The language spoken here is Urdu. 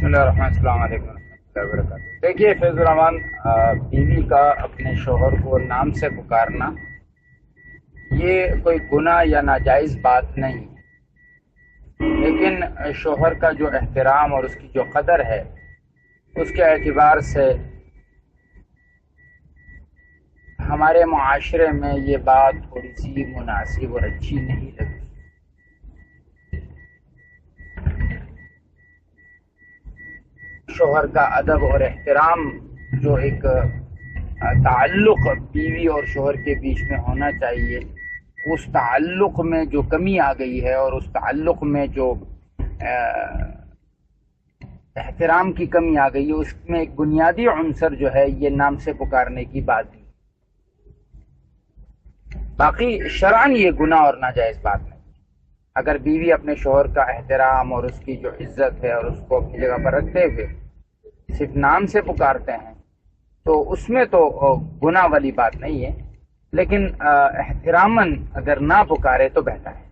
بسم اللہ الرحمن الرحیم، السلام علیکم ورحمۃ اللہ وبرکاتہ۔ دیکھیے فیض الرحمان، بیوی کا اپنے شوہر کو نام سے پکارنا یہ کوئی گناہ یا ناجائز بات نہیں ہے، لیکن شوہر کا جو احترام اور اس کی جو قدر ہے اس کے اعتبار سے ہمارے معاشرے میں یہ بات تھوڑی سی مناسب اور اچھی نہیں لگتی۔ شوہر کا ادب اور احترام جو ایک تعلق بیوی اور شوہر کے بیچ میں ہونا چاہیے، اس تعلق میں جو کمی آ گئی ہے اور اس تعلق میں جو احترام کی کمی آ گئی ہے، اس میں ایک بنیادی عنصر جو ہے یہ نام سے پکارنے کی بات نہیں۔ باقی شرعاً یہ گناہ اور ناجائز بات نہیں۔ اگر بیوی اپنے شوہر کا احترام اور اس کی جو عزت ہے اور اس کو اپنی جگہ پر رکھتے ہوئے صرف نام سے پکارتے ہیں تو اس میں تو گناہ والی بات نہیں ہے، لیکن احتراماً اگر نہ پکارے تو بہتر ہے۔